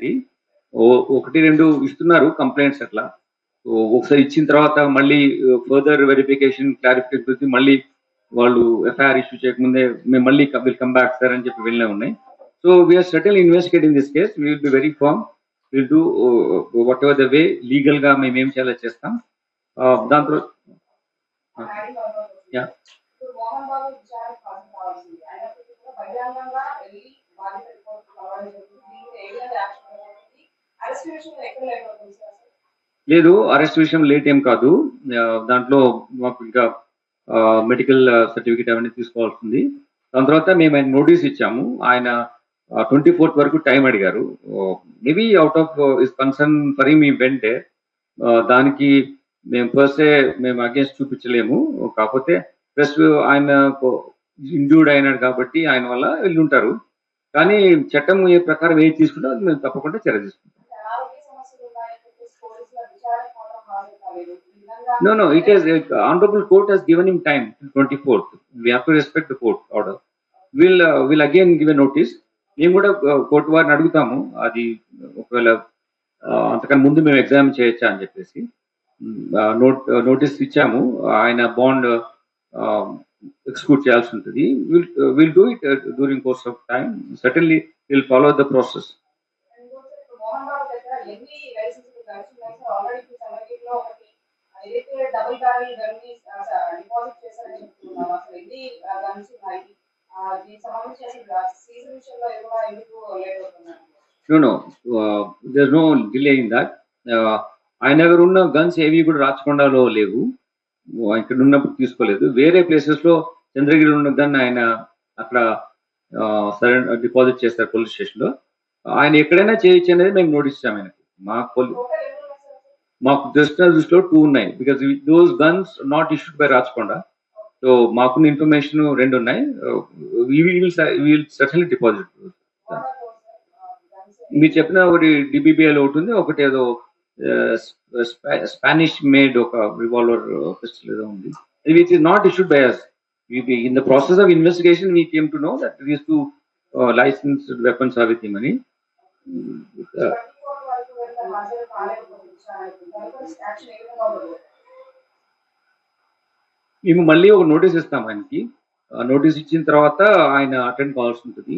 ఉన్నాయండి. ఒకటి, 2 ఇస్తున్నారు కంప్లెయింట్స్ అట్లా. ఒకసారి ఇచ్చిన తర్వాత మళ్ళీ ఫర్దర్ వెరిఫికేషన్, క్లారిఫికేషన్ గురించి మళ్ళీ వాళ్ళు ఎఫ్ఐఆర్ ఇష్యూ చేయకముందే మేము మళ్ళీ విల్ కమ్ బ్యాక్ సార్ అని చెప్పి వెళ్ళినవి ఉన్నాయి. So we are certainly investigating this case. We will be very firm. Will do whatever the way లీగల్గా మేము ఏం చేయాలో చేస్తాం. దాంతో యా లేదు, అరెస్ట్ విషయం లేట్ ఏం కాదు. దాంట్లో మాకు ఇంకా మెడికల్ సర్టిఫికేట్ అవన్నీ తీసుకోవాల్సింది. దాని తర్వాత మేము ఆయన నోటీస్ ఇచ్చాము. ఆయన 24th వరకు టైం అడిగారు. Maybe out of is concern for him ఈ వెంట్. దానికి మేము పర్సే మేము అగేన్స్ట్ చూపించలేము. కాకపోతే ప్లస్ ఆయన ఇంజూర్డ్ అయినాడు కాబట్టి ఆయన వల్ల వెళ్ళుంటారు. కానీ చట్టం ఏ ప్రకారం ఏది తీసుకుంటే అది మేము తప్పకుండా చర్య తీసుకుంటాం. No, it is honorable court has given him time till 24th. We have to respect the court order. We'll again give a notice. మేము కూడా కోర్టు వారిని అడుగుతాము, అది ఒకవేళ అంతకన్నా ముందు మేము ఎగ్జామ్ చేయొచ్చా అని చెప్పేసి. నోటీస్ ఇచ్చాము. ఆయన బాండ్ ఎక్స్క్యూట్ చేయాల్సి ఉంటుంది. Will do it during course of time. Certainly will follow the process. No, there's no delay in that. ఆయన దగ్గర ఉన్న గన్స్ ఏవి కూడా రాచకొండలో లేవు. ఇక్కడ ఉన్నప్పుడు తీసుకోలేదు. వేరే ప్లేసెస్ లో చంద్రగిరి ఉన్న గన్ ఆయన అక్కడ సరెండర్ డిపాజిట్ చేస్తారు పోలీస్ స్టేషన్ లో. ఆయన ఎక్కడైనా చేయొచ్చు అనేది మేము నోటీస్ ఇచ్చాము ఆయనకు. మాకు దృష్టిలో 2 ఉన్నాయి. Because those guns not issued by Rachakonda. So మాకున్న ఇన్ఫర్మేషన్ 2 ఉన్నాయి. Will certainly deposit. మీరు చెప్పిన ఒకటి డిబిబిఎల్ ఒకటి ఉంది, ఒకటి ఏదో స్పానిష్ మేడ్ ఒక రివాల్వర్ పిస్టల్ ఏదో ఉంది. Which is not issued by us. In the process of investigation we came to know that these 2 licensed weapons are with him అని. మేము మళ్ళీ ఒక నోటీస్ ఇస్తాం ఆయనకి. నోటీస్ ఇచ్చిన తర్వాత ఆయన అటెండ్ కావాల్సి ఉంటుంది.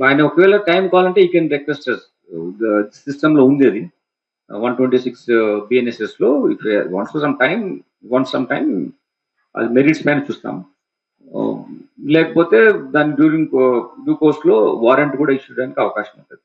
ఆయన ఒకవేళ టైం కావాలంటే ఈ కెన్ రిక్వెస్ట్ సిస్టమ్ లో ఉంది అది 126 BNSS లో. వాంట్స్ సమ్ టైం అది మెరిట్స్ పైన చూస్తాం. లేకపోతే దాని డ్యూరింగ్ డ్యూ కోర్స్ లో వారెంట్ కూడా ఇష్యూ చేయడానికి అవకాశం ఉంటుంది.